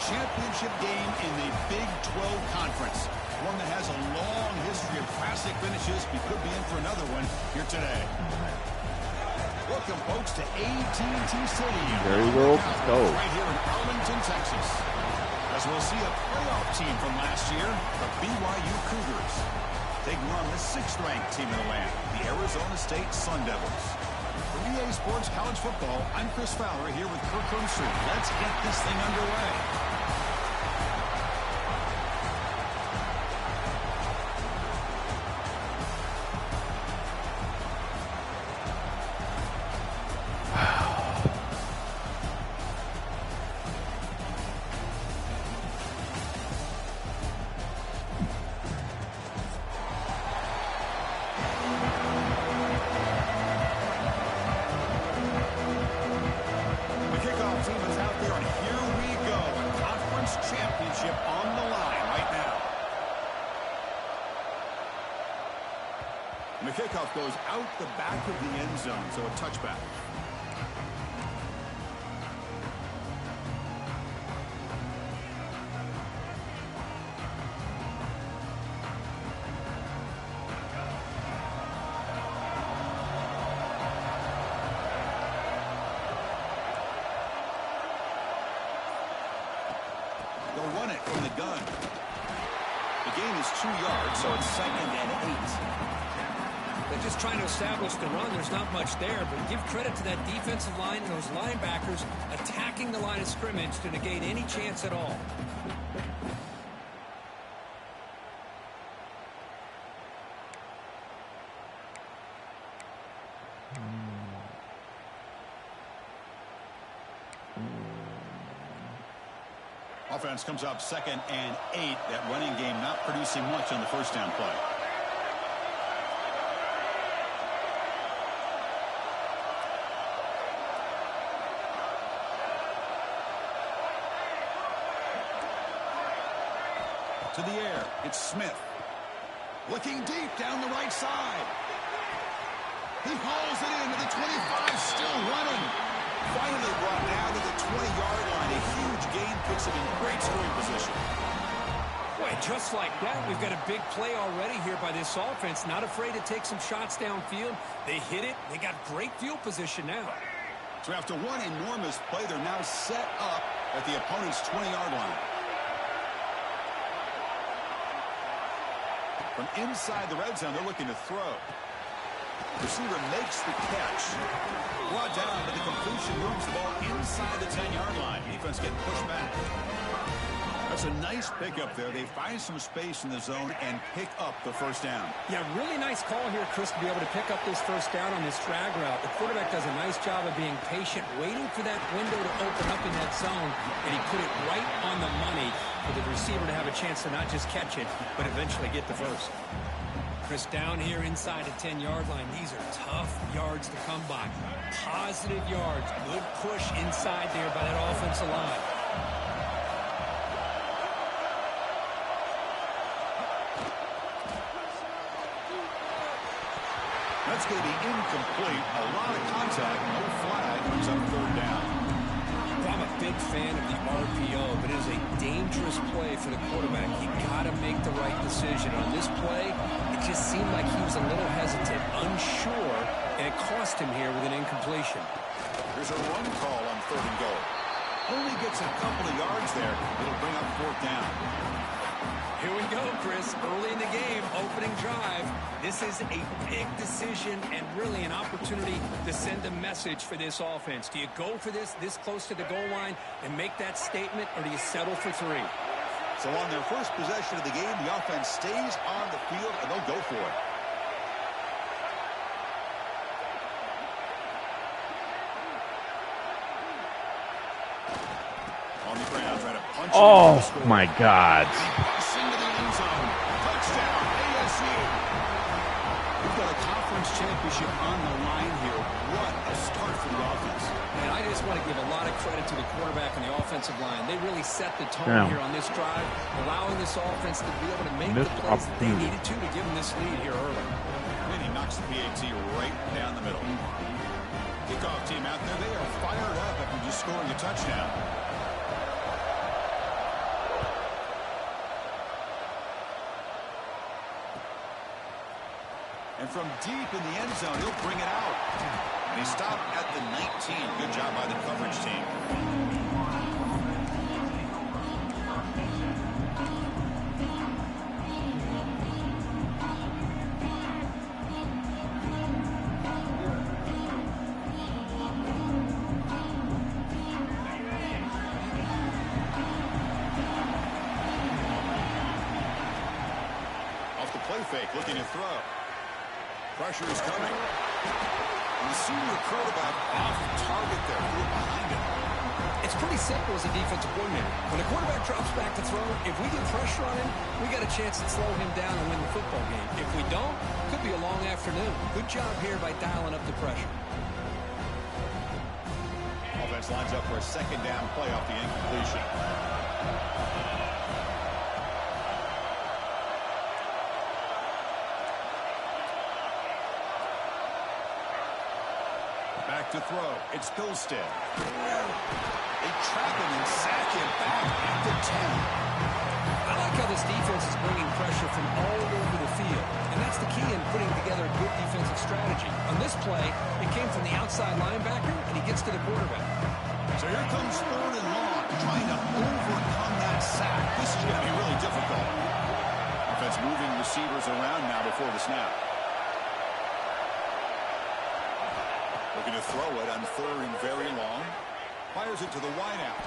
championship game in the Big 12 Conference. One that has a long history of classic finishes. We could be in for another one here today. Welcome, folks, to AT&T Stadium. Very well. Let's go. Right here in Arlington, Texas. As we'll see a playoff team from last year, the BYU Cougars. Taking on the 6th-ranked team in the land, the Arizona State Sun Devils. For EA Sports College Football, I'm Chris Fowler here with Kirk Herbstreit. Let's get this thing underway. And the kickoff goes out the back of the end zone, so a touchback. They'll run it from the gun. The gain is 2 yards, so it's 2nd and 8. They're just trying to establish the run. There's not much there, but give credit to that defensive line and those linebackers attacking the line of scrimmage to negate any chance at all. Offense comes up 2nd and 8. That running game not producing much on the first down play. To the air, it's Smith. Looking deep down the right side. He hauls it into the 25, still running. Finally brought down to the 20-yard line. A huge gain puts him in great scoring position. Boy, just like that, we've got a big play already here by this offense. Not afraid to take some shots downfield. They hit it. They got great field position now. So after one enormous play, they're now set up at the opponent's 20-yard line. From inside the red zone, they're looking to throw. Receiver makes the catch. Brought down, but the completion moves the ball inside the 10-yard line. Defense getting pushed back. That's a nice pickup there. They find some space in the zone and pick up the first down. Yeah, really nice call here, Chris, to be able to pick up this first down on this drag route. The quarterback does a nice job of being patient, waiting for that window to open up in that zone, and he put it right on the money for the receiver to have a chance to not just catch it, but eventually get the first. Chris, down here inside the 10-yard line, these are tough yards to come by. Positive yards, good push inside there by that offensive line. That's going to be incomplete. A lot of contact, no flag, brings up 3rd down. I'm a big fan of the RPO, but it is a dangerous play for the quarterback. You got to make the right decision. On this play, it just seemed like he was a little hesitant, unsure, and it cost him here with an incompletion. There's a run call on 3rd and goal. Only gets a couple of yards there. It'll bring up 4th down. Here we go, Chris. Early in the game, opening drive. This is a big decision and really an opportunity to send a message for this offense. Do you go for this close to the goal line and make that statement, or do you settle for 3? So on their first possession of the game, the offense stays on the field, and they'll go for it. On the ground, trying to punch. Oh, my God. Championship on the line here. What a start for the offense. And I just want to give a lot of credit to the quarterback and the offensive line. They really set the tone here on this drive, allowing this offense to be able to make the plays that they needed to give them this lead here early. And he knocks the PAT right down the middle. Kickoff team out there, they are fired up after just scoring a touchdown. And from deep in the end zone, he'll bring it out. And he stopped at the 19. Good job by the coverage team. Fake, looking to throw. Pressure is coming. And the senior quarterback off target there. Threw behind him. It's pretty simple as a defensive coordinator. When the quarterback drops back to throw, if we get pressure on him, we got a chance to slow him down and win the football game. If we don't, could be a long afternoon. Good job here by dialing up the pressure. Offense lines up for a second down play off the incompletion. Back to throw. It's Gilstead. They trap him and sack him back at the 10. I like how this defense is bringing pressure from all over the field. And that's the key in putting together a good defensive strategy. On this play, it came from the outside linebacker, and he gets to the quarterback. So here comes 3rd and long, trying to overcome that sack. This is going to be really difficult. Offense moving receivers around now before the snap. Looking to throw it on 3rd and very long. Fires it to the wideout.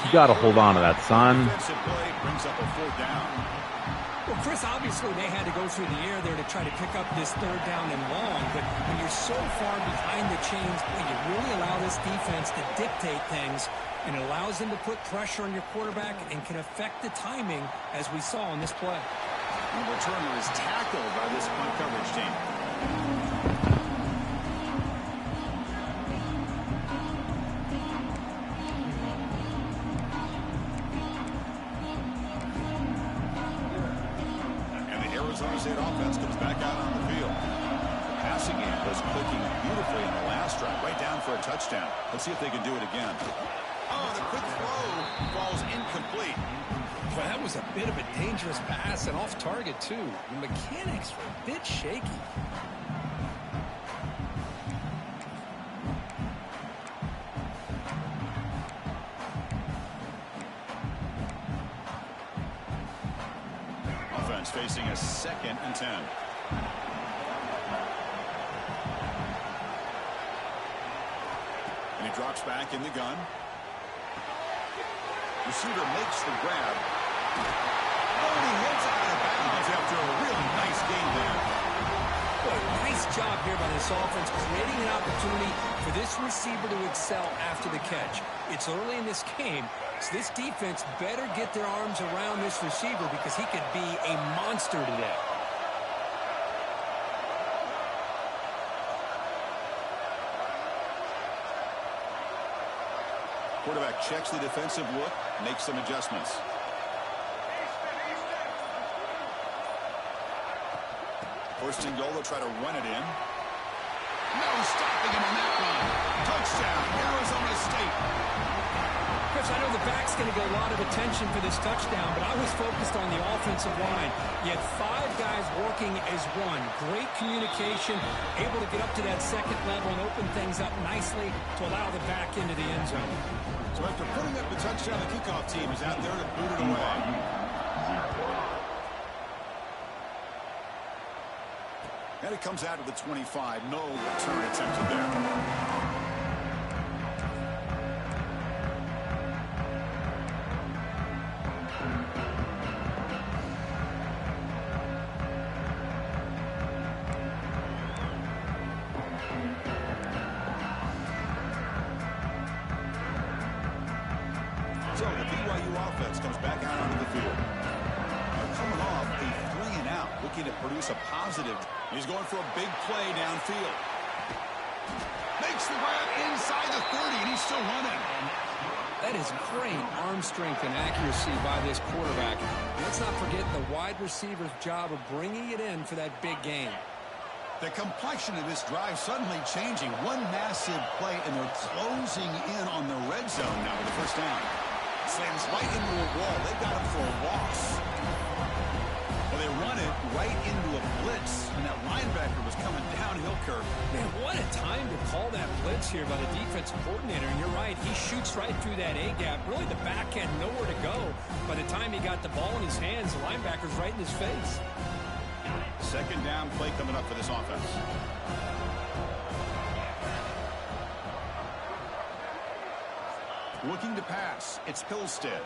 You got to hold on to that, son. Defensive play brings up a 4th down. Well, Chris, obviously they had to go through the air there to try to pick up this 3rd down and long, but when you're so far behind the chains, boy, you really allow this defense to dictate things, and it allows them to put pressure on your quarterback and can affect the timing, as we saw on this play. The returner is tackled by this punt coverage team. Arizona State offense comes back out on the field. The passing game was clicking beautifully in the last drive, right down for a touchdown. Let's see if they can do it again. Oh, the quick throw falls incomplete. Well, that was a bit of a dangerous pass and off target, too. The mechanics were a bit shaky. Facing a 2nd and 10. And he drops back in the gun. Receiver makes the grab. Oh, and he hits out of bounds after a really nice game there. Boy, nice job here by this offense, creating an opportunity for this receiver to excel after the catch. It's early in this game, so this defense better get their arms around this receiver because he could be a monster today. Quarterback checks the defensive look, makes some adjustments. First and goal, they'll try to run it in. No stopping him on that run. Touchdown, Arizona State. Chris, I know the back's going to get a lot of attention for this touchdown, but I was focused on the offensive line. You had 5 guys working as one. Great communication, able to get up to that 2nd level and open things up nicely to allow the back into the end zone. So after putting up the touchdown, the kickoff team is out there to boot it away. And it comes out of the 25. No return attempted there. So the BYU offense comes back out onto the field. They're coming off a 3-and-out, looking to produce a positive. He's going for a big play downfield. Makes the grab inside the 30, and he's still running. That is great arm strength and accuracy by this quarterback. Let's not forget the wide receiver's job of bringing it in for that big game. The complexion of this drive suddenly changing. One massive play, and they're closing in on the red zone now with the first down. Slams right into a wall. They've got him for a loss. Well, they run it right into a blitz, and that linebacker was kicker. Man, what a time to call that blitz here by the defensive coordinator. And you're right, he shoots right through that A-gap. Really, the back end, nowhere to go. By the time he got the ball in his hands, the linebacker's right in his face. Second down play coming up for this offense. Looking to pass, it's Pilstead.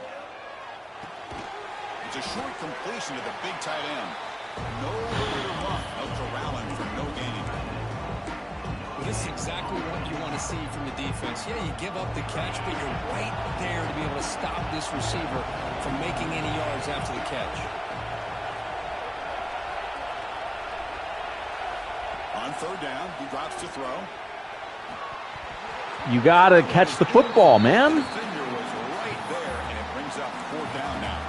It's a short completion to the big tight end. No run, no corralling for no gain. Well, this is exactly what you want to see from the defense. Yeah, you give up the catch, but you're right there to be able to stop this receiver from making any yards after the catch. On third down, he drops to throw. You got to catch the football, man. The defender was right there, and it brings up fourth down now.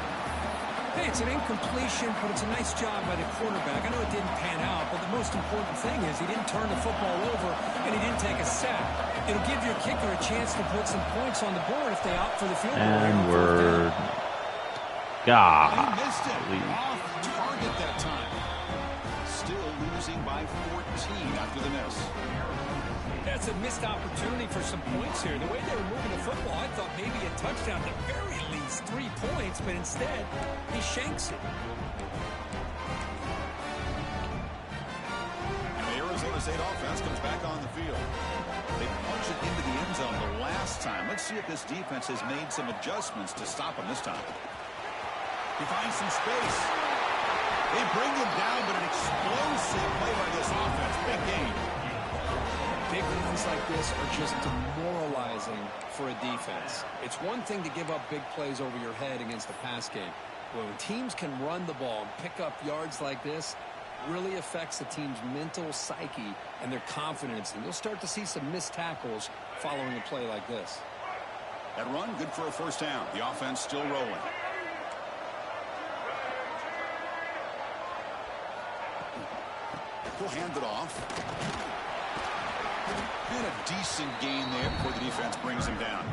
Hey, it's an incompletion, but it's a nice job by the quarterback. I know it didn't pan out, but the most important thing is he didn't turn the football over, and he didn't take a sack. It'll give your kicker a chance to put some points on the board if they opt for the field goal. And we're... He missed it. Off target that time. Still losing by 14 after the miss. That's a missed opportunity for some points here. The way they were moving the football, I thought maybe a touchdown, at the very least 3 points, but instead, he shanks it. And the Arizona State offense comes back on the field. They punch it into the end zone the last time. Let's see if this defense has made some adjustments to stop him this time. He finds some space. They bring him down, but an explosive play by this offense. Big game. Big runs like this are just demoralizing for a defense. It's one thing to give up big plays over your head against the pass game. But when teams can run the ball and pick up yards like this, it really affects the team's mental psyche and their confidence. And you'll start to see some missed tackles following a play like this. That run, good for a first down. The offense still rolling. He'll hand it off. And a decent gain there before the defense brings him down.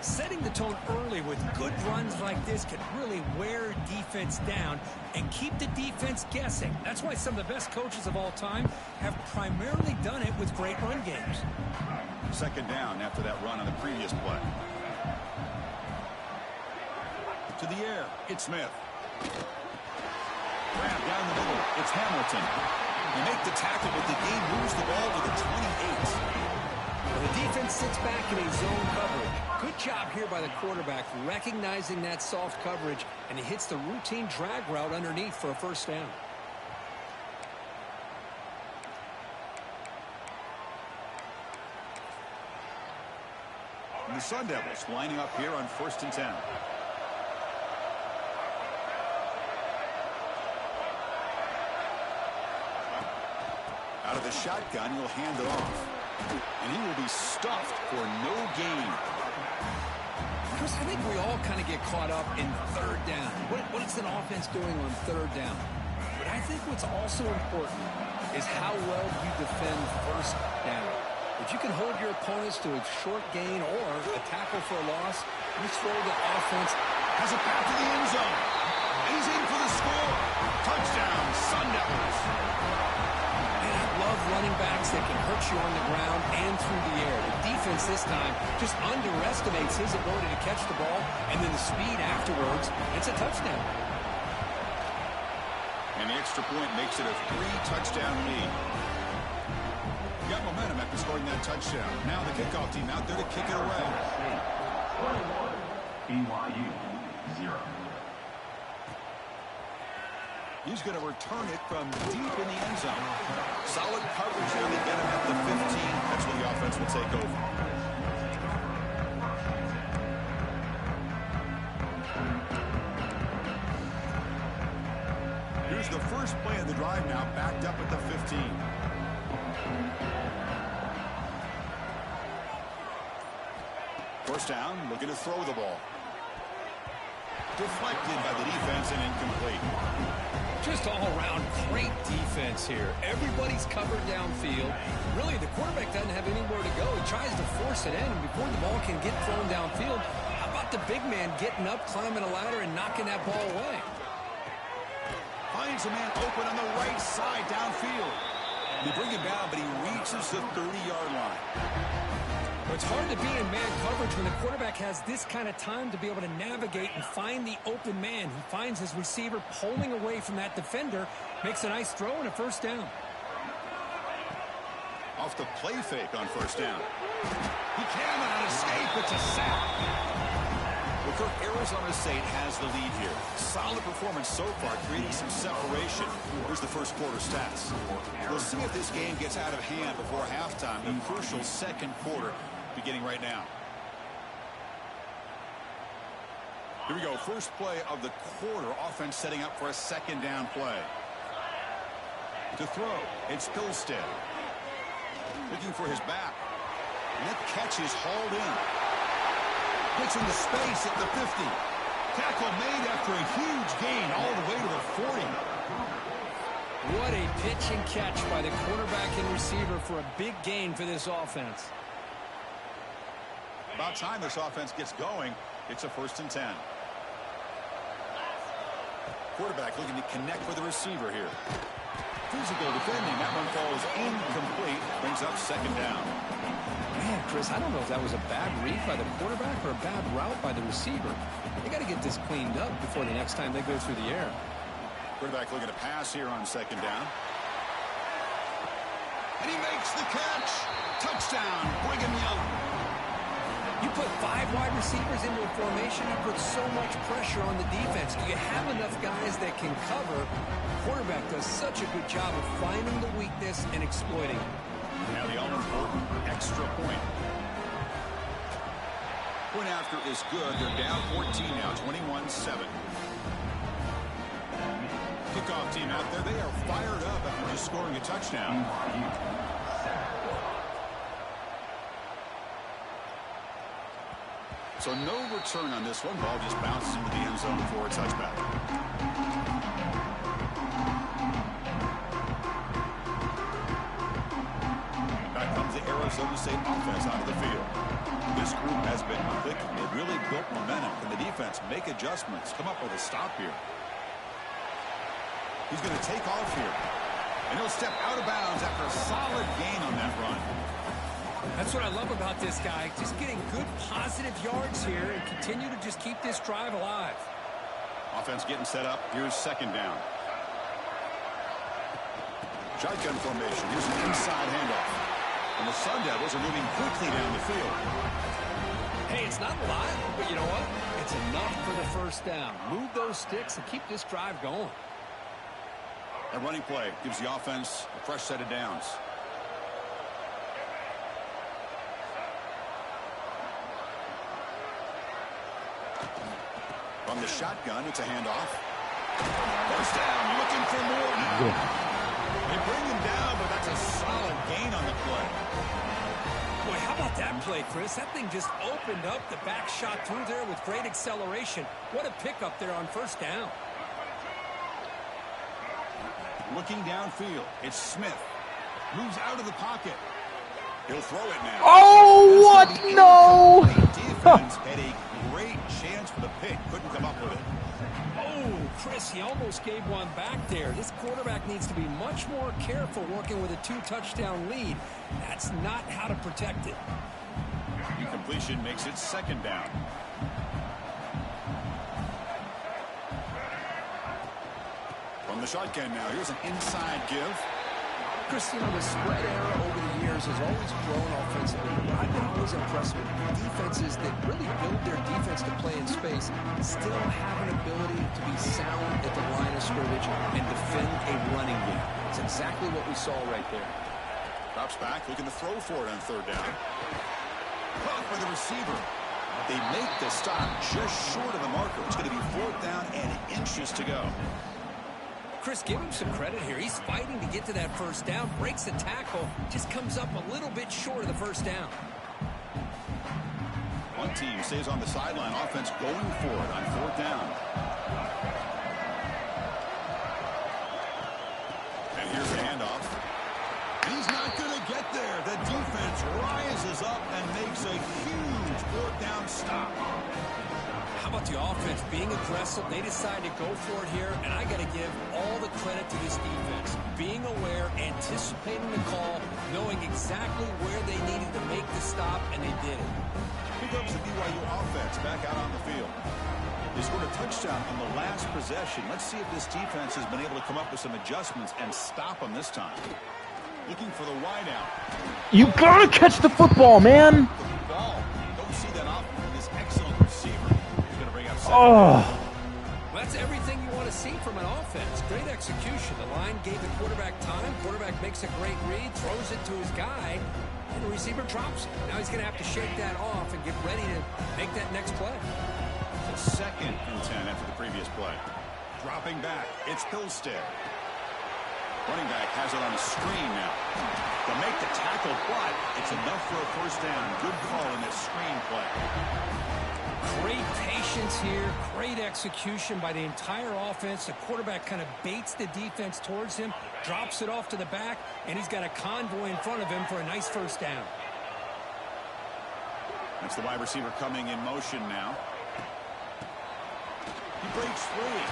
Setting the tone early with good runs like this can really wear defense down and keep the defense guessing. That's why some of the best coaches of all time have primarily done it with great run games. Second down after that run on the previous play. To the air, it's Smith. Grab down the middle, it's Hamilton. They make the tackle, but the game moves the ball to the 28. Well, the defense sits back in a zone coverage. Good job here by the quarterback recognizing that soft coverage, and he hits the routine drag route underneath for a first down. And the Sun Devils lining up here on 1st and 10. Out of the shotgun, he'll hand it off. And he will be stuffed for no gain. Chris, I think we all kind of get caught up in third down. What is an offense doing on third down? But I think what's also important is how well you defend first down. If you can hold your opponents to a short gain or a tackle for a loss, you throw the offense. Has it back to the end zone. And he's in for the score. Touchdown, Sun Devils. Love running backs that can hurt you on the ground and through the air. The defense this time just underestimates his ability to catch the ball, and then the speed afterwards, it's a touchdown. And the extra point makes it a 3-touchdown lead. Got momentum after scoring that touchdown. Now the kickoff team out there to kick it away. BYU 0. He's going to return it from deep in the end zone. Solid coverage there. They get him at the 15. That's where the offense will take over. Here's the first play of the drive now, backed up at the 15. First down, looking to throw the ball. Deflected by the defense and incomplete. Just all around great defense here. Everybody's covered downfield. Really, the quarterback doesn't have anywhere to go. He tries to force it in, and before the ball can get thrown downfield, how about the big man getting up, climbing a ladder, and knocking that ball away? Finds a man open on the right side downfield. They bring him down, but he reaches the 30-yard line. Well, it's hard to be in man coverage when the quarterback has this kind of time to be able to navigate and find the open man. He finds his receiver pulling away from that defender, makes a nice throw and a first down. Off the play fake on first down. He cannot escape. It's a sack. Well, Kirk, Arizona State has the lead here. Solid performance so far, creating some separation. Here's the first quarter stats. We'll see if this game gets out of hand before halftime. The crucial second quarter beginning right now. Here we go. First play of the quarter. Offense setting up for a second down play. To throw, it's Pilstead. Looking for his back. And that catch is hauled in. Gets into space at the 50. Tackle made after a huge gain all the way to the 40. What a pitch and catch by the quarterback and receiver for a big gain for this offense. About time this offense gets going. It's a 1st and 10. Quarterback looking to connect with the receiver here. Physical defending. That one falls incomplete. Brings up second down. Man, Chris, I don't know if that was a bad read by the quarterback or a bad route by the receiver. They got to get this cleaned up before the next time they go through the air. Quarterback looking to pass here on second down. And he makes the catch. Touchdown, Brigham Young. You put 5 wide receivers into a formation, you put so much pressure on the defense. Do you have enough guys that can cover? The quarterback does such a good job of finding the weakness and exploiting it. Now the all-important extra point. Point after is good. They're down 14 now, 21-7. Kickoff team out there. They are fired up after just scoring a touchdown. So no return on this one. Ball just bounces into the end zone for a touchback. Back comes the Arizona State offense out of the field. This group has been clicking. They've really built momentum. Can the defense make adjustments? Come up with a stop here. He's going to take off here. And he'll step out of bounds after a solid gain on that run. That's what I love about this guy. Just getting good positive yards here and continue to just keep this drive alive. Offense getting set up. Here's second down. Shotgun formation. Here's an inside handoff. And the Sun Devils are moving quickly down the field. Hey, it's not a lot, but you know what? It's enough for the first down. Move those sticks and keep this drive going. A running play gives the offense a fresh set of downs. From the shotgun, it's a handoff. First down, looking for more now. They bring him down, but that's a solid gain on the play. Boy, how about that play, Chris? That thing just opened up. The back shot through there with great acceleration. What a pickup there on first down. Looking downfield, it's Smith. Moves out of the pocket. He'll throw it now. Oh, what? No! Defense had a great chance for the pick. Couldn't come up with it. Oh, Chris, he almost gave one back there. This quarterback needs to be much more careful working with a 2-touchdown lead. That's not how to protect it. Incompletion makes it second down. From the shotgun now, here's an inside give. Chris, you know, the spread era over the years has always grown offensively. What I've been always impressed with defenses that really build their defense to play in space still have an ability to be sound at the line of scrimmage and defend a running game. It's exactly what we saw right there. Drops back, looking to throw for it on third down. Caught by the receiver. They make the stop just short of the marker. It's going to be fourth down and inches to go. Chris, give him some credit here. He's fighting to get to that first down, breaks the tackle, just comes up a little bit short of the first down. One team stays on the sideline. Offense going for it on fourth down. And here's the handoff. He's not going to get there. The defense rises up and makes a huge fourth down stop. How about the offense being aggressive? They decide to go for it here, and I got to give all the credit to this defense. Being aware, anticipating the call, knowing exactly where they needed to make the stop, and they did it. Here comes the BYU offense back out on the field. They scored a touchdown on the last possession. Let's see if this defense has been able to come up with some adjustments and stop them this time. Looking for the wide out. You gotta catch the football, man. The ball. Don't see that off from this excellent receiver. He's going to bring up second. Oh. Well, that's everything you want to see from an offense. Great execution. The line gave the quarterback time. Quarterback makes a great read, throws it to his guy, and the receiver drops it. Now he's going to have to shake that off and get ready to make that next play. It's 2nd and 10 after the previous play. Dropping back. It's Pilstead. Running back has it on a screen now. To make the tackle, but it's enough for a first down. Good call in this screen play. Great patience here. Great execution by the entire offense. The quarterback kind of baits the defense towards him, drops it off to the back, and he's got a convoy in front of him for a nice first down. That's the wide receiver coming in motion now. He breaks free.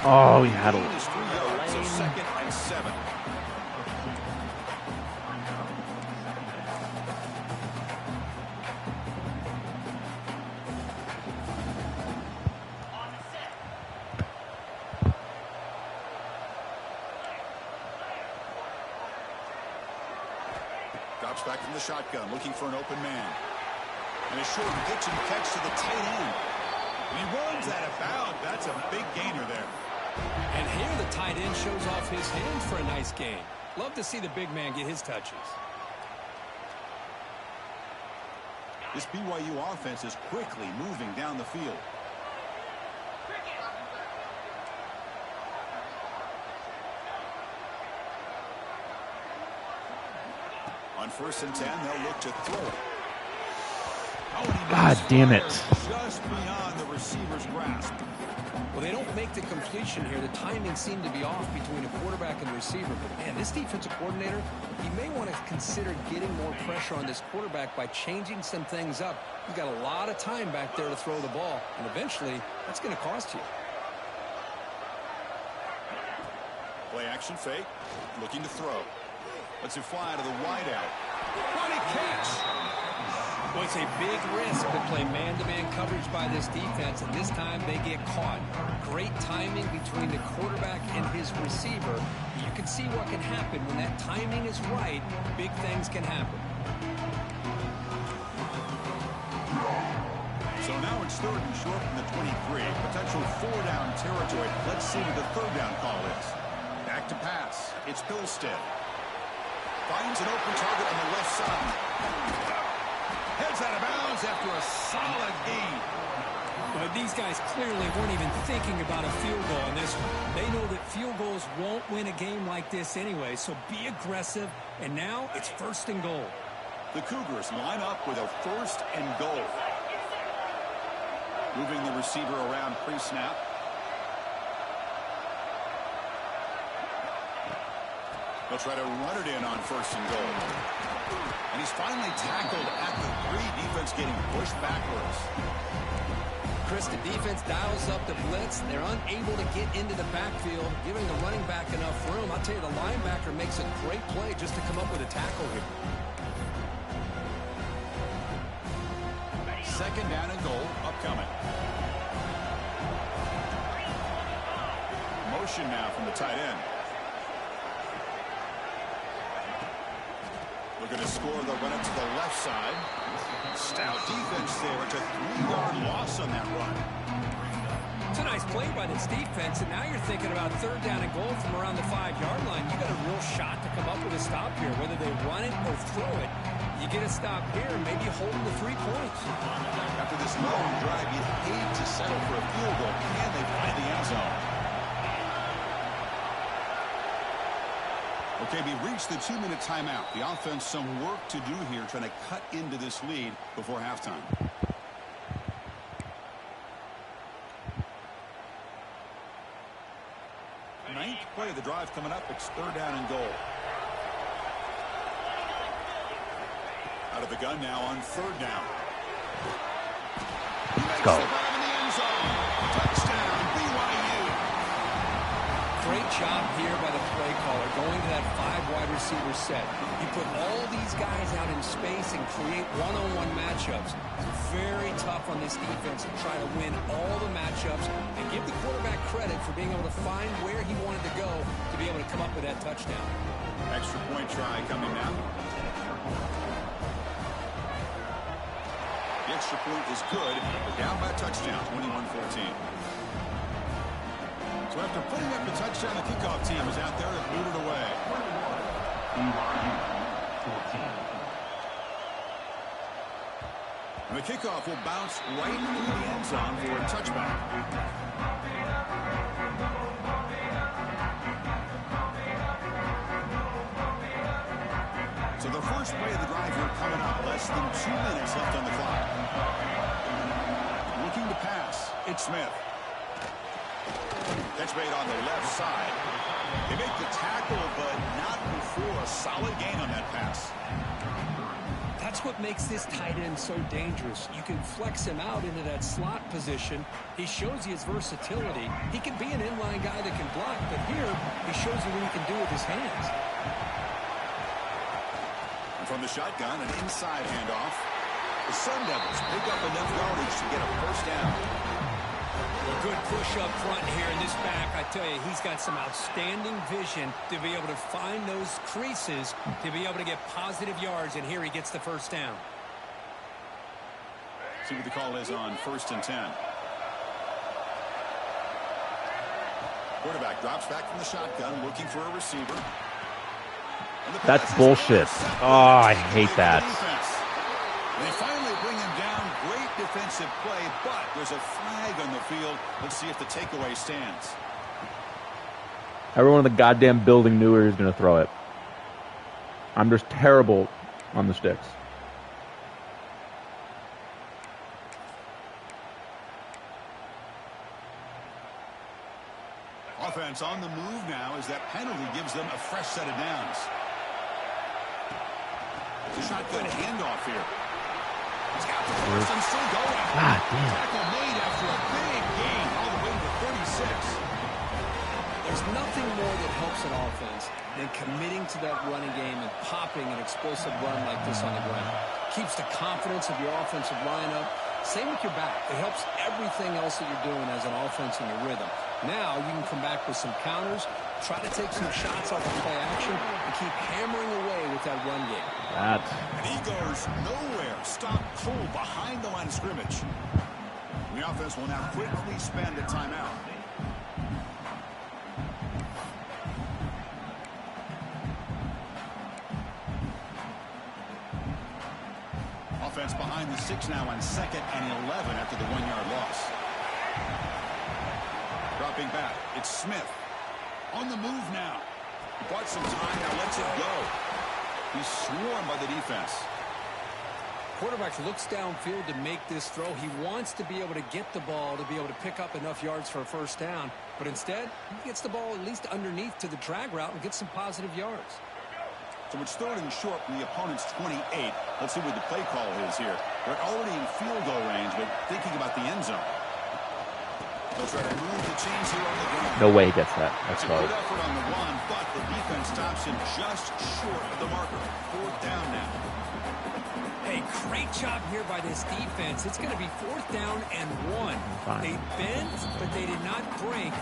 Oh, he had a Gain is 3 yards, so 2nd and 7. Drops back from the shotgun, looking for an open man. And a short pitch and catch to the tight end. He runs out of bounds. That's a big gainer there. And here the tight end shows off his hands for a nice gain. Love to see the big man get his touches. This BYU offense is quickly moving down the field. On 1st and 10, they'll look to throw it. God damn it. Just beyond the receiver's grasp. Well, they don't make the completion here. The timing seemed to be off between the quarterback and the receiver. But, man, this defensive coordinator, he may want to consider getting more pressure on this quarterback by changing some things up. He's got a lot of time back there to throw the ball, and eventually that's going to cost you. Play action fake. Looking to throw. Lets it fly to the wideout. What a catch! Well, it's a big risk to play man-to-man coverage by this defense, and this time they get caught. Great timing between the quarterback and his receiver. You can see what can happen when that timing is right. Big things can happen. So now it's 3rd and short from the 23. Potential 4-down territory. Let's see what the 3rd down call is. Back to pass. It's Pilstead. Finds an open target on the left side. Heads out of bounds after a solid gain. But these guys clearly weren't even thinking about a field goal in this one. They know that field goals won't win a game like this anyway, so be aggressive. And now it's 1st and goal. The Cougars line up with a 1st and goal. Moving the receiver around pre-snap. They'll try to run it in on 1st and goal. And he's finally tackled at the 3. Defense getting pushed backwards. Chris, the defense dials up the blitz. They're unable to get into the backfield, giving the running back enough room. I'll tell you, the linebacker makes a great play just to come up with a tackle here. 2nd down and goal upcoming. Motion now from the tight end. Looking to score, they'll run it to the left side. Stout defense there. It's a 3-yard loss on that run. It's a nice play by this defense, and now you're thinking about 3rd down and goal from around the 5-yard line. You got a real shot to come up with a stop here, whether they run it or throw it. You get a stop here, and maybe hold them to 3 points. After this long drive, you'd hate to settle for a field goal. Can they find the end zone? Okay, we reached the 2-minute timeout. The offense some work to do here, trying to cut into this lead before halftime. Ninth play of the drive coming up. It's 3rd down and goal. Out of the gun now on 3rd down. Let's go. Touchdown, BYU. Great job here by the play caller going to that 5 wide receiver set. You put all these guys out in space and create one-on-one matchups. It's very tough on this defense to try to win all the matchups and give the quarterback credit for being able to find where he wanted to go to be able to come up with that touchdown. Extra point try coming now. The extra point is good. We're down by a touchdown, 21-14. So after putting up the touchdown, the kickoff team is out there to boot it away. BYU 14. And the kickoff will bounce right through the end zone for a touchback. So the first play of the drive here coming up. Less than 2 minutes left on the clock. Looking to pass. It's Smith. That's made on the left side. They make the tackle, but not before a solid gain on that pass. That's what makes this tight end so dangerous. You can flex him out into that slot position. He shows you his versatility. He can be an inline guy that can block, but here he shows you what he can do with his hands. And from the shotgun, an inside handoff. The Sun Devils pick up enough yardage to get a first down. A good push up front here in this back. I tell you, he's got some outstanding vision to be able to find those creases, to be able to get positive yards, and here he gets the first down. See what the call is on 1st and 10. Quarterback drops back from the shotgun, looking for a receiver. And the That's pass is bullshit. intercepted. Oh, I hate that. Defense. They finally bring him down. Great defensive play, but there's a flag on the field. Let's see if the takeaway stands. Everyone in the goddamn building knew he was going to throw it. I'm just terrible on the sticks. Offense on the move now as that penalty gives them a fresh set of downs. It's a shotgun handoff here. He's got the first and still going. God damn. Tackle made after a big gain all the way to 36. There's nothing more that helps an offense than committing to that running game and popping an explosive run like this on the ground. Keeps the confidence of your offensive lineup. Same with your back. It helps everything else that you're doing as an offense in your rhythm. Now you can come back with some counters, try to take some shots off of play action, and keep hammering away with that run game. That. And he goes nowhere. Stop cold behind the line of scrimmage. The offense will now quickly spend a timeout. Offense behind the 6 now on 2nd and 11 after the 1-yard loss. Dropping back, it's Smith. On the move now. He bought some time, now lets it go. He's swarmed by the defense. Quarterback looks downfield to make this throw. He wants to be able to get the ball to be able to pick up enough yards for a first down. But instead, he gets the ball at least underneath to the drag route and gets some positive yards. So it's 3rd and short from the opponent's 28. Let's see what the play call is here. They're already in field goal range, but thinking about the end zone. They'll try to move the chains here on the ground. No way he gets that. That's It's a close. good effort on the run, but the defense stops him just short of the marker. 4th down now. Hey, great job here by this defense. It's going to be 4th down and 1. Fine. They bent, but they did not break.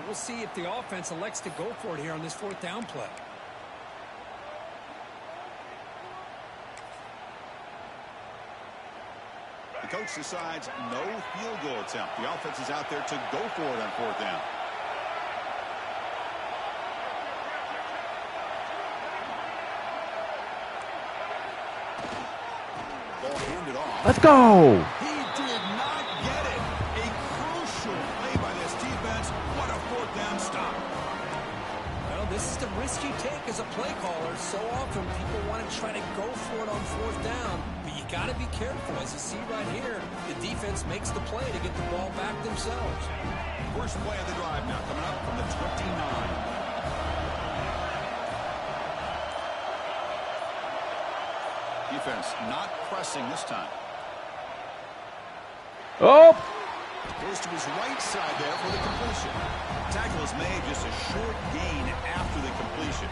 We'll see if the offense elects to go for it here on this 4th down play. The coach decides no field goal attempt. The offense is out there to go for it on 4th down. Ball handed off. Let's go. He did not get it. A crucial play by this defense. What a 4th down stop. Well, this is the risk you take as a play caller. So often people want to try to go for it on 4th down, but you got to be careful. As you see right here, the defense makes the play to get the ball back themselves. First play of the drive now coming up from the 29. Defense not pressing this time. Oh! Goes to his right side there for the completion. Tackle is made, just a short gain after the completion.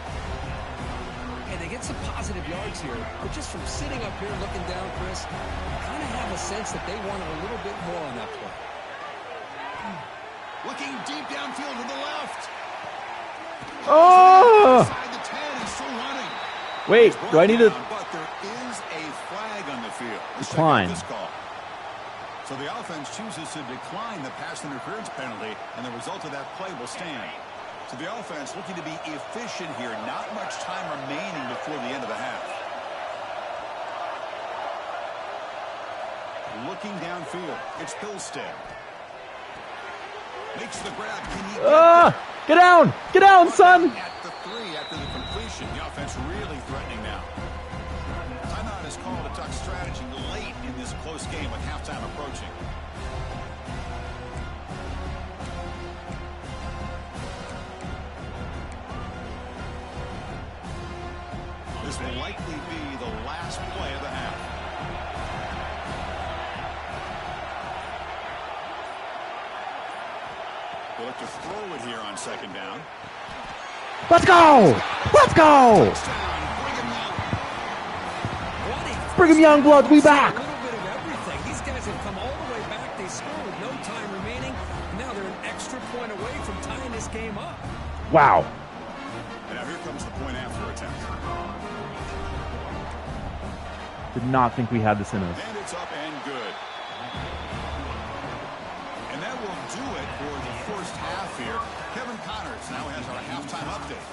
Hey, they get some positive yards here, but just from sitting up here looking down, Chris, I kind of have a sense that they wanted a little bit more on that play. Looking deep downfield to the left. Oh! Inside the 10, he's still running. Wait, do I need to... But there is a flag on the field. Let's check Decline. out this call. So the offense chooses to decline the pass interference penalty, and the result of that play will stand. So the offense looking to be efficient here. Not much time remaining before the end of the half. Looking downfield, it's Pilstead. Makes the grab. Can he Get down! Get down, son! At the 3 after the completion. The offense really threatening now. Timeout is called a duck strategy late in this close game with halftime approaching. This will likely be the last play of the half. We'll look to throw it here on second down. Let's go! Let's go! Brigham Young blood, we back! A little bit of everything. These guys have come all the way back. They score with no time remaining. Now they're an extra point away from tying this game up. Wow. And now here comes the point after attempt. Did not think we had this in us. And it's up and good. And that will do it for the first half here. Kevin Connors now has our halftime update.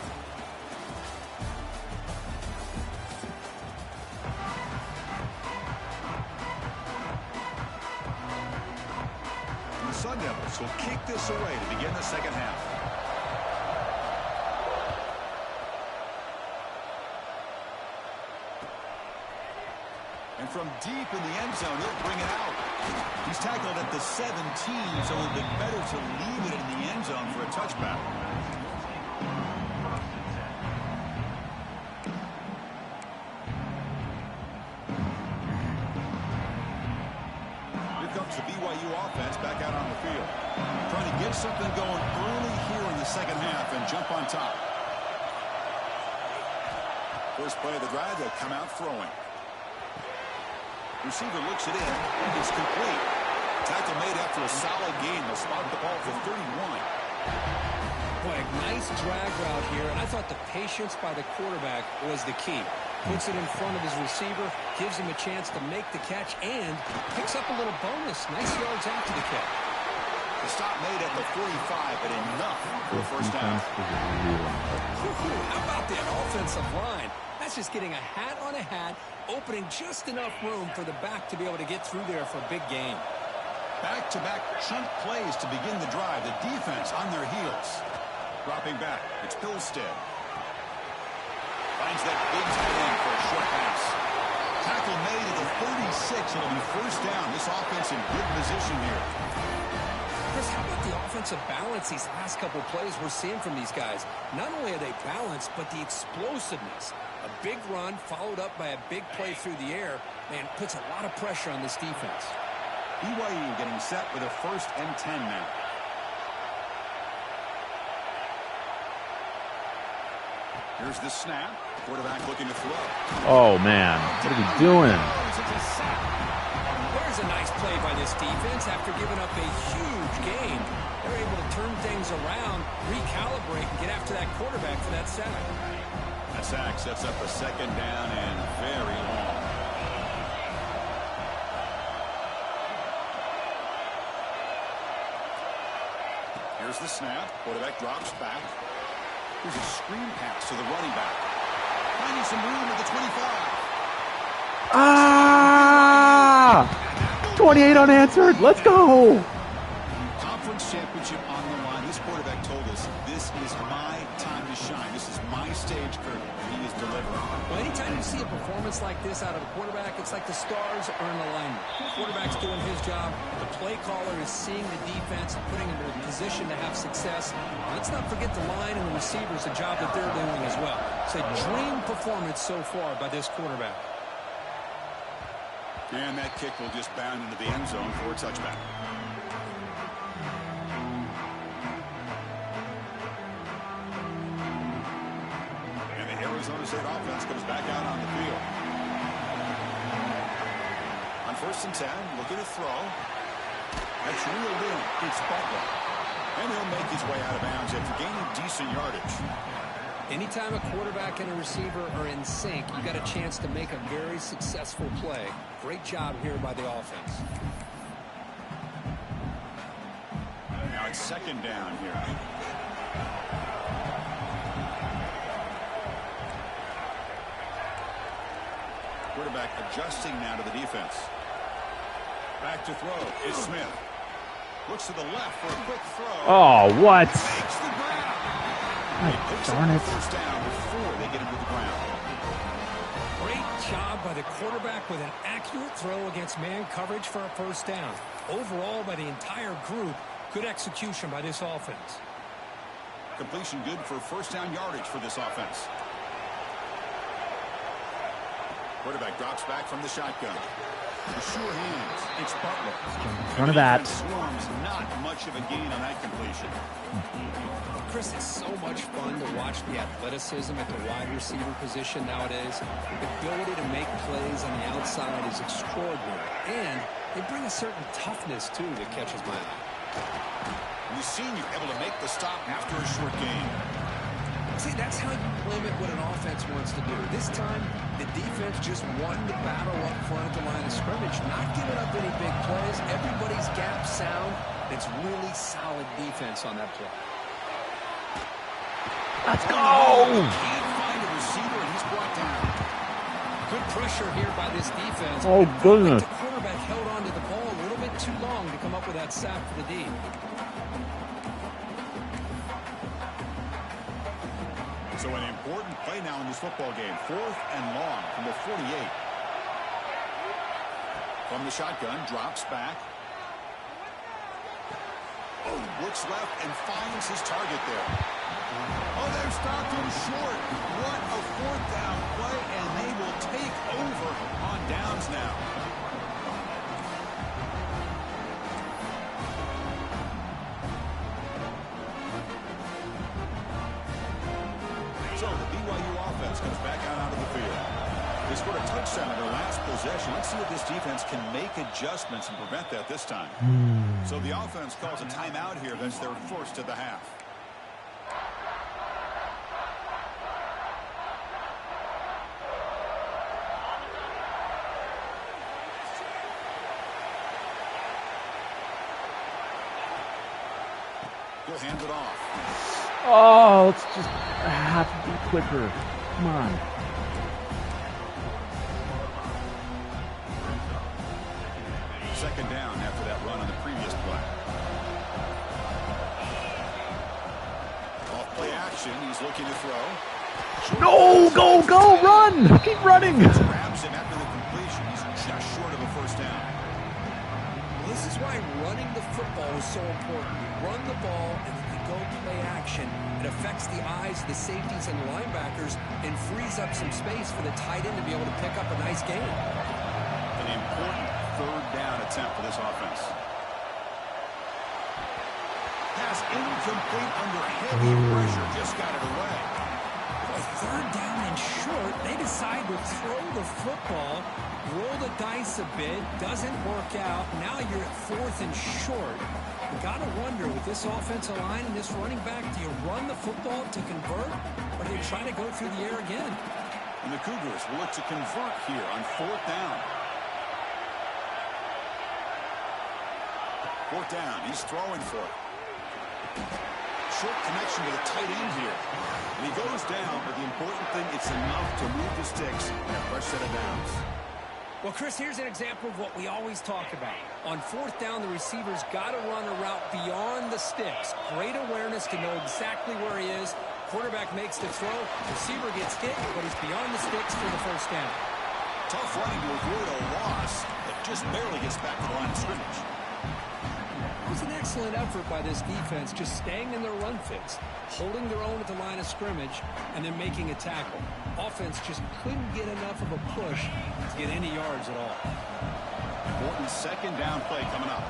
And the Sun Devils will kick this away to begin the second half. And from deep in the end zone, he'll bring it out. He's tackled at the 17, so it would be better to leave it in the end zone for a touchback. Here comes the BYU offense back out on the field. Trying to get something going early here in the second half and jump on top. First play of the drive, they'll come out throwing. Receiver looks it in. It's complete. Tackle made after a solid gain. They'll spot the ball for 31. Boy, a nice drag route here, and I thought the patience by the quarterback was the key. Puts it in front of his receiver, gives him a chance to make the catch, and picks up a little bonus. Nice yards after the catch. The stop made at the 45, but enough for a first down. How about that offensive line? That's just getting a hat on a hat, opening just enough room for the back to be able to get through there for a big gain. Back-to-back chunk plays to begin the drive. The defense on their heels. Dropping back. It's Pilstead. Finds that big tight end for a short pass. Tackle made at the 36. It'll be first down. This offense in good position here. Chris, how about the offensive balance these last couple plays we're seeing from these guys? Not only are they balanced, but the explosiveness. A big run followed up by a big play through the air, man, puts a lot of pressure on this defense. BYU getting set with a 1st and 10 now. Here's the snap. Quarterback looking to throw. Oh, man. What are we doing? There's a nice play by this defense after giving up a huge gain. They're able to turn things around, recalibrate, and get after that quarterback for that sack. That sack sets up a second down and very long. Here's the snap. Quarterback drops back. Here's a screen pass to the running back. Finding some room at the 25. 28 unanswered. Let's go. Conference championship on the line. This quarterback told us, this is my time to shine. This is my stage curtain. He is delivering. Well, anytime you see a performance like this out of a quarterback, it's like the stars are in alignment. The quarterback's doing his job. The play caller is seeing the defense and putting him in a position to have success. Let's not forget the line and the receivers, the job that they're doing as well. It's a dream performance so far by this quarterback. And that kick will just bound into the end zone for a touchback. And the Arizona State offense comes back out on the field. On 1st and 10, looking to throw. That's reeled in. It's Butler. And he'll make his way out of bounds after gaining decent yardage. Anytime a quarterback and a receiver are in sync, you got a chance to make a very successful play. Great job here by the offense. Now it's 2nd down here. Quarterback adjusting now to the defense. Back to throw is Smith. Looks to the left for a quick throw. Oh, what? Makes the grab. Darn it. First down before they get him to the ground. Great job by the quarterback with an accurate throw against man coverage for a first down. Overall, by the entire group, good execution by this offense. Completion good for first down yardage for this offense. Quarterback drops back from the shotgun. The sure hands. It's Butler. In front of that. Swarms, not much of a gain on that completion. Chris, it's so much fun to watch the athleticism at the wide receiver position nowadays. The ability to make plays on the outside is extraordinary. And they bring a certain toughness, too, that catches my eye. We've seen you able to make the stop after a short gain. See, that's how you limit what an offense wants to do. This time, the defense just won the battle up front at the line of scrimmage, not giving up any big plays. Everybody's gap sound. It's really solid defense on that play. Let's go! Can't find a receiver, and he's brought down. Good pressure here by this defense. Oh, goodness. The quarterback held on to the ball a little bit too long to come up with that sack for the D. So an important play now in this football game. 4th and long from the 48. From the shotgun, drops back. Oh, looks left and finds his target there. Oh, they've stopped him short. What a 4th down play, and they will take over on downs now. So the BYU offense comes back out onto the field. They scored a touchdown in their last possession. Let's see if this defense can make adjustments and prevent that this time. So the offense calls a timeout here. That's their first of the half. He'll hand it off. Oh, let's just have to be quicker. Come on. Second down after that run on the previous play. Off play action. He's looking to throw. No, go, run. Keep running. Grabs him after the completion. He's just short of a first down. This is why running the football is so important. You run the ball, and if you go play action, it affects the eyes of the safeties and the linebackers and frees up some space for the tight end to be able to pick up a nice gain. An important third down attempt for this offense. Pass incomplete under heavy pressure. Just got it away. A third down and short, they decide to throw the football, roll the dice a bit, doesn't work out. Now you're at 4th and short. You got to wonder, with this offensive line and this running back, do you run the football to convert, or do you try to go through the air again? And the Cougars will look to convert here on 4th down. 4th down, he's throwing for it. Short connection to the tight end here. And he goes down, but the important thing, it's enough to move the sticks and a fresh set of downs. Well, Chris, here's an example of what we always talk about. On 4th down, the receiver's got to run a route beyond the sticks. Great awareness to know exactly where he is. Quarterback makes the throw. Receiver gets hit, but he's beyond the sticks for the first down. Tough running to avoid a loss, but just barely gets back to the line of scrimmage. It was an excellent effort by this defense, just staying in their run fits, holding their own at the line of scrimmage, and then making a tackle. Offense just couldn't get enough of a push to get any yards at all. Important second down play coming up.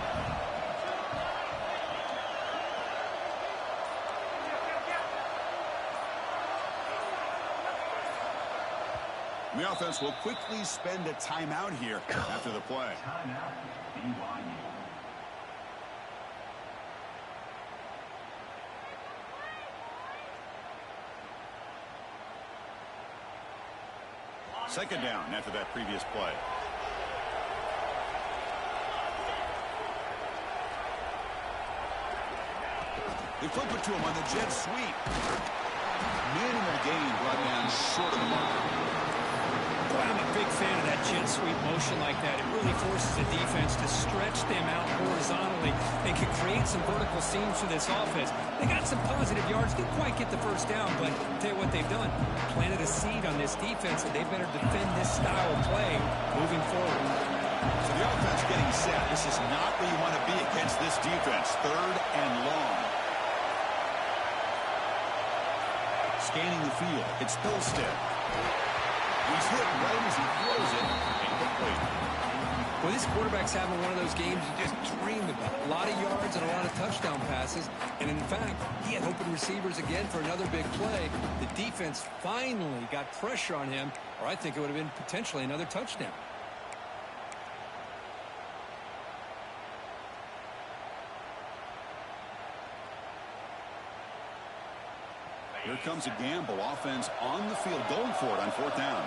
The offense will quickly spend a timeout here after the play. Timeout, BYU. Second down after that previous play. They flip it to him on the jet sweep. Minimal gain brought down short of the mark. Boy, I'm a big fan of that jet sweep motion like that. It really forces the defense to stretch them out horizontally and can create some vertical seams for this offense. They got some positive yards, didn't quite get the first down, but I'll tell you what they've done. Planted a seed on this defense, and they better defend this style of play moving forward. So the offense getting set. This is not where you want to be against this defense. Third and long. Scanning the field. It's Pilstead. He's hit right as he throws it. Incomplete. Well, this quarterback's having one of those games you just dream about. A lot of yards and a lot of touchdown passes. And in fact, he had open receivers again for another big play. The defense finally got pressure on him, or I think it would have been potentially another touchdown. Here comes a gamble. Offense on the field, going for it on fourth down.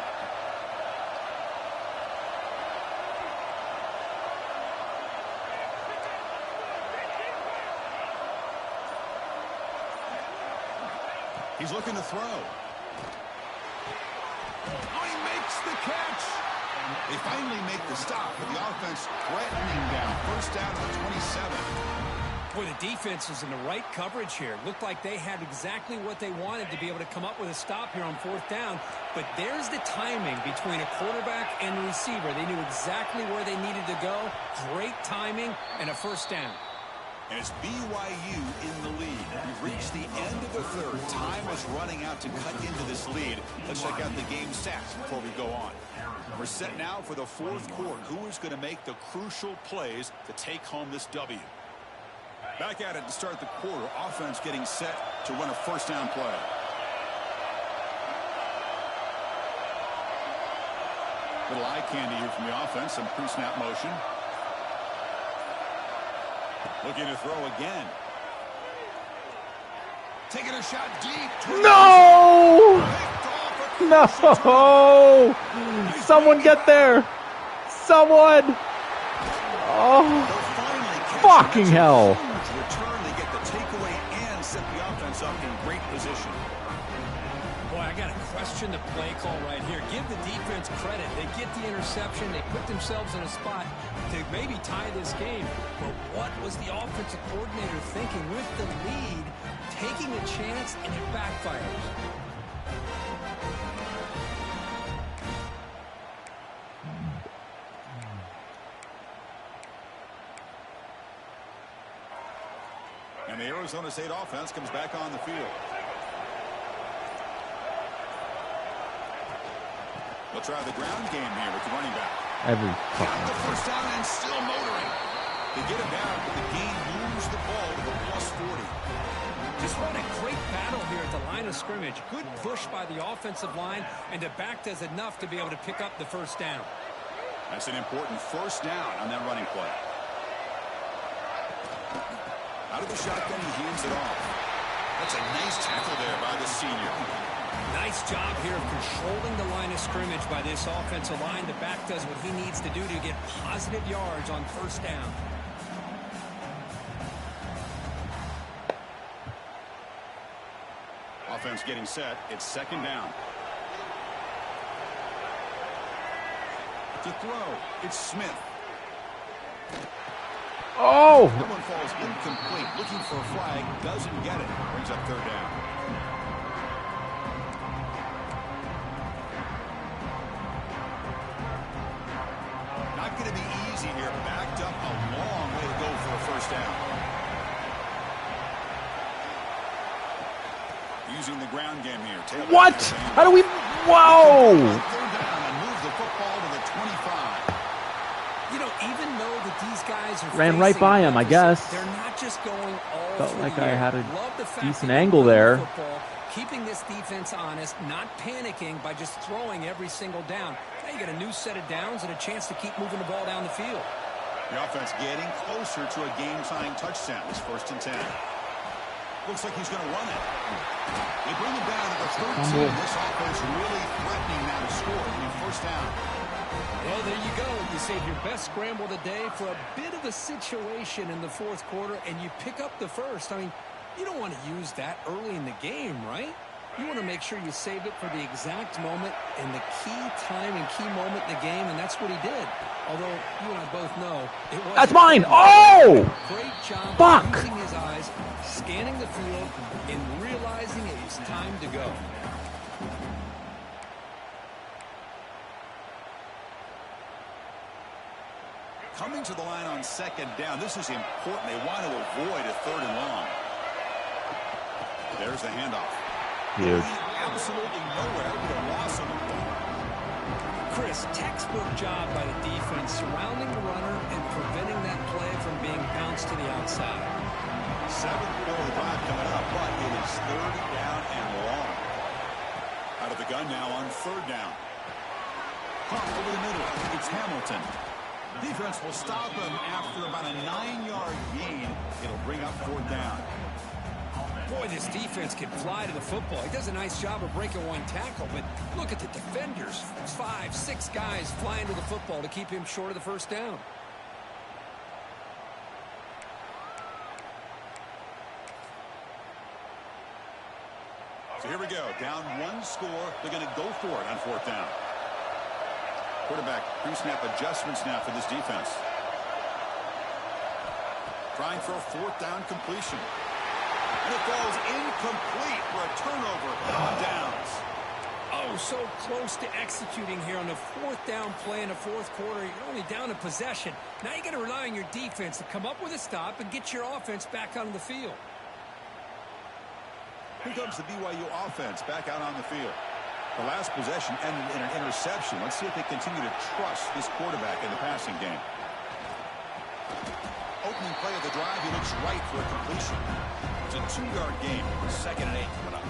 He's looking to throw. Oh, he makes the catch. They finally make the stop, but the offense threatening down. First down at the 27. Boy, the defense is in the right coverage here. Looked like they had exactly what they wanted to be able to come up with a stop here on fourth down. But there's the timing between a quarterback and the receiver. They knew exactly where they needed to go. Great timing and a first down. And it's BYU in the lead. We've reached the end of the third. Time is running out to cut into this lead. Let's check out the game stats before we go on. We're set now for the fourth quarter. Who is going to make the crucial plays to take home this W? Back at it to start the quarter. Offense getting set to run a first down play. Little eye candy here from the offense. Some pre-snap motion. Looking to throw again. Taking a shot deep. No! No! Someone get there! Someone! Oh, fucking hell. Return, they get the takeaway and set the offense up in great position. Boy, I got to question the play call right here. Give the defense credit. They get the interception. They put themselves in a spot to maybe tie this game. But what was the offensive coordinator thinking with the lead, taking a chance, and it backfires? And the Arizona State offense comes back on the field. They'll try the ground game here with the running back. Got the first down and still motoring. They get him down, but the game moves the ball to the +40. Just run a great battle here at the line of scrimmage. Good push by the offensive line, and the back does enough to be able to pick up the first down. That's an important first down on that running play. Out of the shotgun, he hands it off. That's a nice tackle there by the senior. Nice job here of controlling the line of scrimmage by this offensive line. The back does what he needs to do to get positive yards on first down. Offense getting set. It's second down. To throw, it's Smith. Oh! That one falls incomplete. Looking for a flag. Doesn't get it. Brings up third down. Not going to be easy here. Backed up a long way to go for a first down. using the ground game here. What? How do we... Whoa! Third down and move the football to the 25. You know, even though that these guys are Ran right by him, I guess. They're not just going all Felt through like the I air. had a Love the fact decent that they angle run the there. football, keeping this defense honest, not panicking by just throwing every single down. Now you got a new set of downs and a chance to keep moving the ball down the field. The offense getting closer to a game-tying touchdown. It's 1st and 10. Looks like he's going to run it. They bring it down to the 13. This offense really threatening now to score. I mean, 1st down. Well, there you go. You save your best scramble of the day for a bit of a situation in the 4th quarter, and you pick up the first. I mean, you don't want to use that early in the game, right? You want to make sure you save it for the exact moment and the key time and key moment in the game, and that's what he did. Although you and I both know it was. That's mine! Oh! Great job Fuck! of using his eyes, scanning the field, and realizing it's time to go. Coming to the line on 2nd down. This is important. They want to avoid a 3rd and long. There's the handoff. Huge. Absolutely nowhere with a loss on the ball. Chris, textbook job by the defense surrounding the runner and preventing that play from being bounced to the outside. 7th play of the drive coming up, but it is 3rd down and long. Out of the gun now on 3rd down. Pump over the middle. It's Hamilton. Defense will stop him after about a 9-yard gain. It'll bring up 4th down. Boy, this defense can fly to the football. He does a nice job of breaking one tackle, but look at the defenders. 5, 6 guys flying to the football to keep him short of the 1st down. So here we go. Down 1 score. They're going to go for it on 4th down. Quarterback pre-snap adjustments now for this defense. Trying for a 4th down completion. And it falls incomplete for a turnover on downs. Oh, so close to executing here on the 4th down play in the 4th quarter. You're only down a possession. Now you got to rely on your defense to come up with a stop and get your offense back onto the field. Here comes the BYU offense back out on the field. The last possession ended in an interception. Let's see if they continue to trust this quarterback in the passing game. Opening play of the drive, he looks right for a completion. It's a 2-yard gain. 2nd and 8 coming up.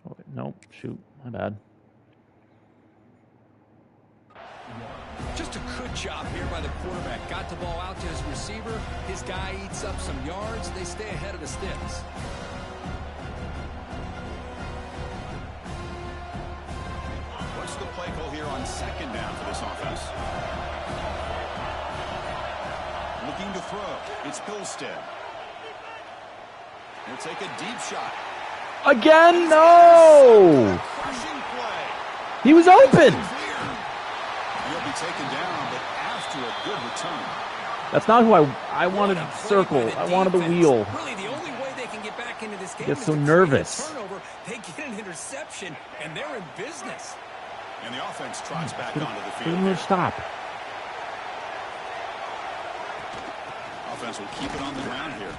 Oh, nope. Shoot. My bad. Just a good job here by the quarterback. Got the ball out to his receiver. His guy eats up some yards. They stay ahead of the sticks. What's the play call here on 2nd down for this offense? Looking to throw. It's Pilstead. He'll take a deep shot. Again? No! Crushing play. He was open! And he'll be taken down, but after a good return. That's not who I wanted to circle. I wanted the wheel. Really, the only way they can get back into this game Get is so to create a nervous. turnover. They get an interception, and they're in business. And the offense trots back onto the Give him field. a stop. Offense will keep it on the ground here.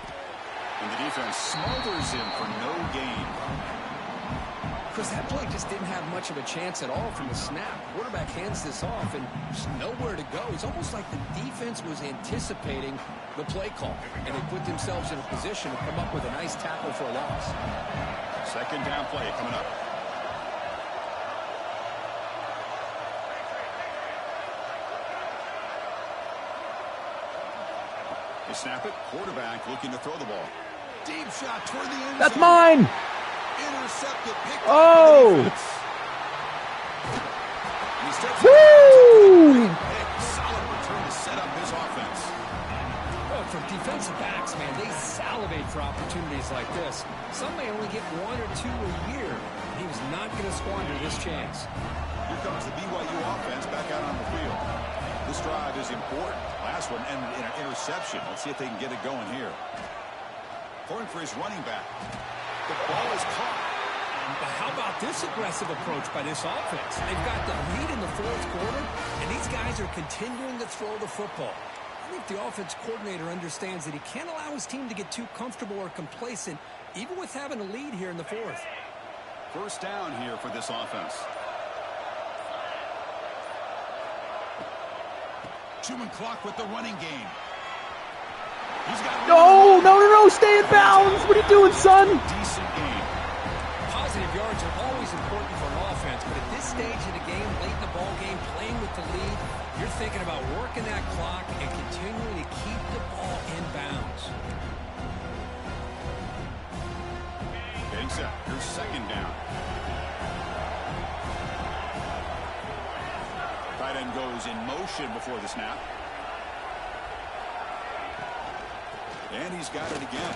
And the defense smothers him for no gain. Chris, that play just didn't have much of a chance at all from the snap. Quarterback hands this off, and there's nowhere to go. It's almost like the defense was anticipating the play call, and they put themselves in a position to come up with a nice tackle for a loss. 2nd down play coming up. They snap it. Quarterback looking to throw the ball. Deep shot toward the end zone. That's mine! Intercepted. Picked Oh! up. And he steps Woo! solid return to set up his offense. Oh, for defensive backs, man, they salivate for opportunities like this. Some may only get 1 or 2 a year. He was not going to squander this chance. Here comes the BYU offense back out on the field. This drive is important. Last one ended in an interception. Let's see if they can get it going here. Throwing for his running back. The ball is caught. But how about this aggressive approach by this offense? They've got the lead in the 4th quarter, and these guys are continuing to throw the football. I think the offense coordinator understands that he can't allow his team to get too comfortable or complacent, even with having a lead here in the fourth. First down here for this offense. Chewing clock with the running game. He's got No, stay in bounds. What are you doing, son? Decent game. Positive yards are always important for an offense, but at this stage of the game, late in the ball game, playing with the lead, you're thinking about working that clock and continuing to keep the ball in bounds. Getting set. Here's second down. Tight end goes in motion before the snap. And he's got it again.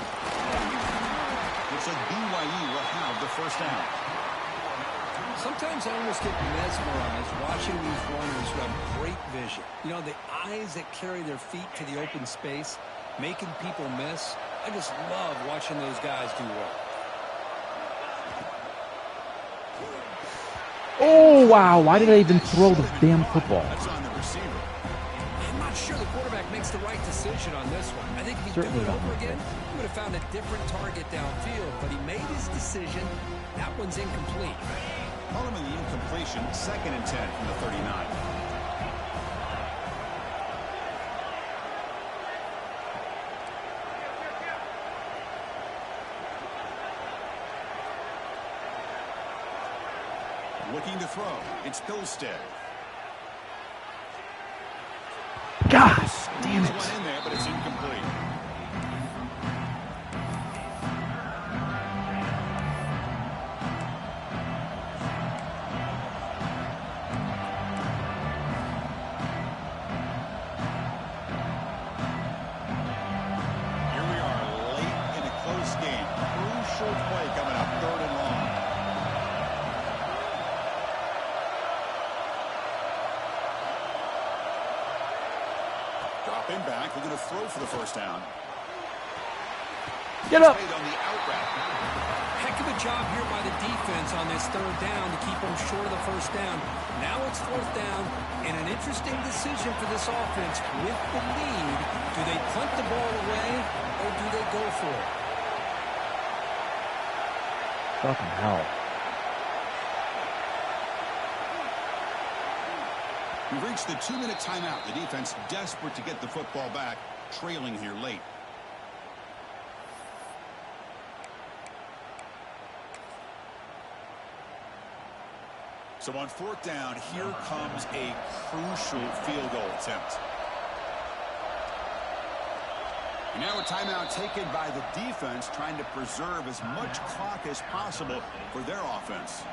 Looks like BYU will have the first down. Sometimes I almost get mesmerized watching these runners who have great vision. You know, the eyes that carry their feet to the open space, making people miss. I just love watching those guys do well. Oh, wow. Why did I even throw the damn football? That's on the receiver. I'm not sure the quarterback makes the right decision on this one. I think if he'd do it over again, he would have found a different target downfield, but he made his decision. That one's incomplete. Following the incompletion, 2nd and 10 from the 39. Looking to throw. It's Pilstead. God damn it. One in there, but it's incomplete. Here we are late in a close game. Crucial play coming up, 3rd and long. Dropping back, they're going to throw for the first down. Get up. Made on the out route. Heck of a job here by the defense on this 3rd down to keep them short of the first down. Now it's 4th down, and an interesting decision for this offense with the lead. Do they punt the ball away, or do they go for it? Fucking hell. We've reached the 2-minute timeout. The defense desperate to get the football back, trailing here late. So on 4th down, here comes a crucial field goal attempt. And now a timeout taken by the defense, trying to preserve as much clock as possible for their offense.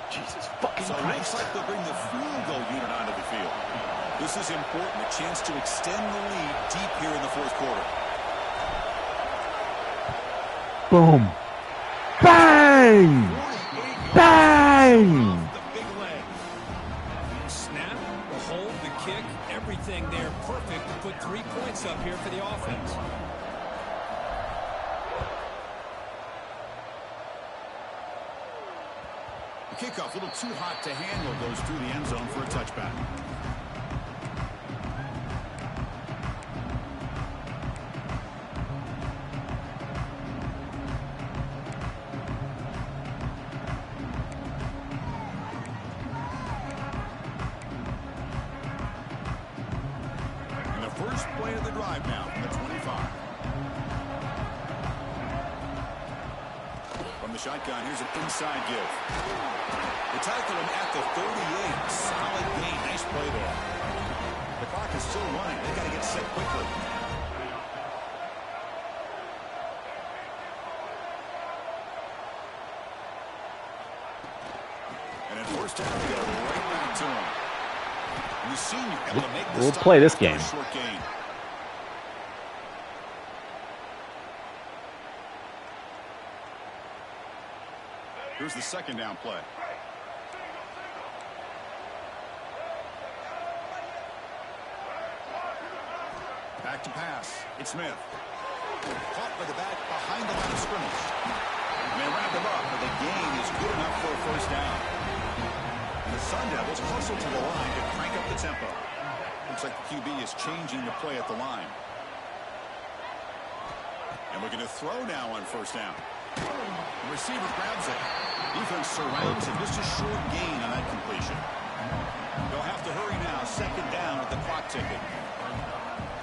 Jesus fucking So it looks Christ. like they'll bring the field goal unit onto the field. This is important, a chance to extend the lead deep here in the 4th quarter. Boom. Bang! Bang! The big leg. Snap, the hold, the kick, everything there perfect to put 3 points up here for the offense. The kickoff, a little too hot to handle, goes through the end zone for a touchback. And the first play of the drive now from the 25. From the shotgun, here's an inside give. They tackle him at the 38. Solid gain. Nice play there. The clock is still running. They got to get set quickly. And at first down, we go right back to him. And the senior able to make the We'll stop play this after a game. short gain. Here's the 2nd down play. Back to pass. It's Smith. Caught by the back behind the line of scrimmage. And they wrap him up, but the gain is good enough for a first down. And the The Sun Devils hustle to the line to crank up the tempo. Looks like the QB is changing the play at the line. And we're going to throw now on first down. The receiver grabs it. Defense surrounds him. Just a short gain on that completion. They'll have to hurry now. Second down with the clock ticking.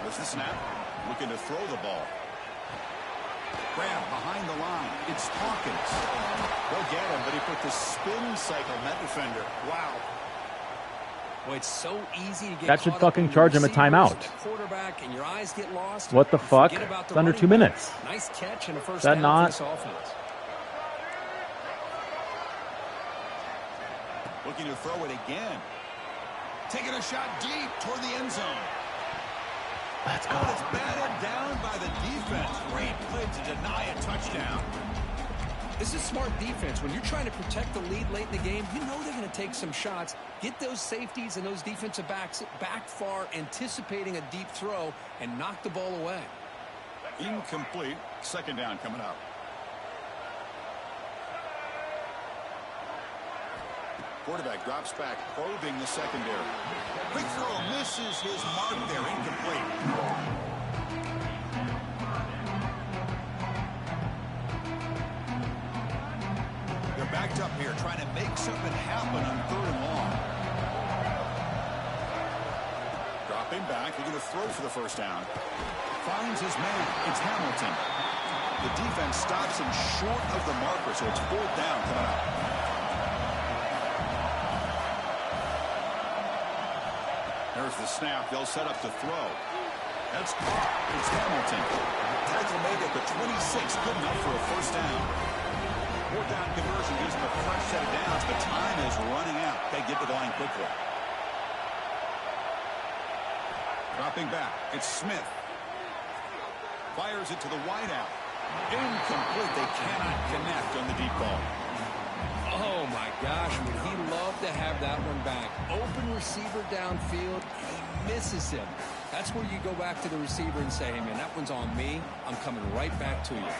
There's the snap. Looking to throw the ball. Grab behind the line. It's Hawkins. They'll get him, but he put the spin cycle on that defender. Wow. Well, it's so easy to get That should caught fucking up on charge him a receivers, timeout. the quarterback, and your eyes get lost. What the You fuck? forget about the It's under running 2 back. minutes. Nice catch and a first that down not- for this offense. Looking to throw it again. Taking a shot deep toward the end zone. Let's go. Oh, it's batted down by the defense. Great play to deny a touchdown. This is smart defense. When you're trying to protect the lead late in the game, you know they're going to take some shots. Get those safeties and those defensive backs back far, anticipating a deep throw, and knock the ball away. Incomplete. Second down coming up. Quarterback drops back, probing the secondary. Quick throw, misses his mark there. Incomplete. They're backed up here, trying to make something happen on third and long. Dropping back, they're going to throw for the first down. Finds his man. It's Hamilton. The defense stops him short of the marker, so it's fourth down coming up. There's the snap. They'll set up to throw. That's caught. It's Hamilton. Tackle made at the 26. Good enough for a first down. Fourth down conversion gives them a fresh set of downs, but time is running out. They get to the line quickly. Dropping back. It's Smith. Fires it to the wideout. Incomplete. They cannot connect on the deep ball. Oh, my gosh. Would he love to have that one back. Open receiver downfield. He misses him. That's where you go back to the receiver and say, hey, man, that one's on me. I'm coming right back to you.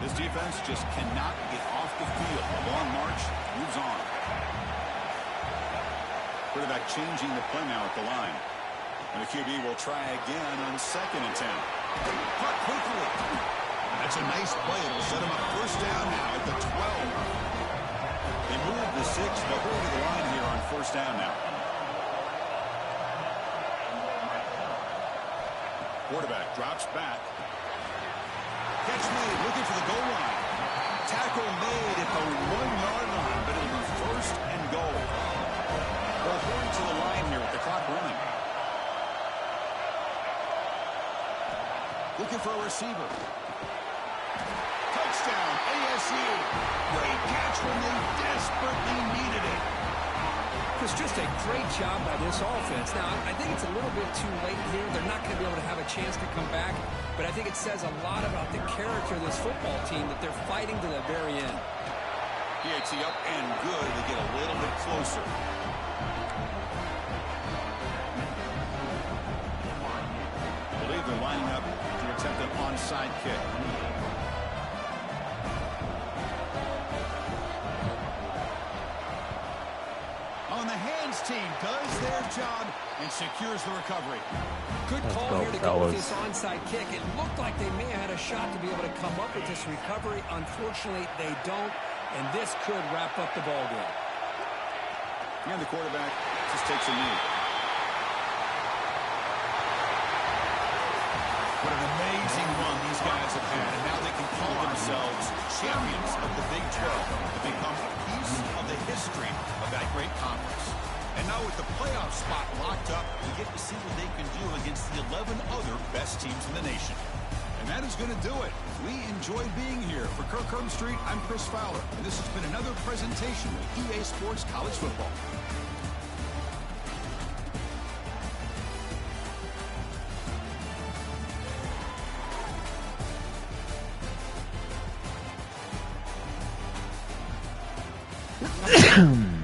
This defense just cannot get off the field. The long march moves on. Quarterback changing the play now at the line. And the QB will try again on second and 10. Cut quickly. That's a nice play. It'll set him up first down now at the 12. They move the 6. They'll go to the line here on first down now. Quarterback drops back. Catch made, looking for the goal line. Tackle made at the 1-yard line, but it'll be first and goal. They'll hurry to the line here with the clock running. Looking for a receiver. Touchdown, ASU. Great catch when they desperately needed it. It's just a great job by this offense. Now, I think it's a little bit too late here. They're not going to be able to have a chance to come back. But I think it says a lot about the character of this football team that they're fighting to the very end. PAT up and good. They get a little bit closer. I believe they're lining up to attempt an onside kick. On the hands team does their job and secures the recovery. Good call go, here to go with fellas. this onside kick. It looked like they may have had a shot to be able to come up with this recovery. Unfortunately, they don't, and this could wrap up the ball game. And the quarterback just takes a knee. What an amazing run these guys have had, and now they can call themselves champions of the Big 12 to become a piece of the history of that great conference. And now with the playoff spot locked up, we get to see what they can do against the 11 other best teams in the nation. And that is going to do it. We enjoyed being here. For Kirk Herbstreit, I'm Chris Fowler, and this has been another presentation of EA Sports College Football. Hmm.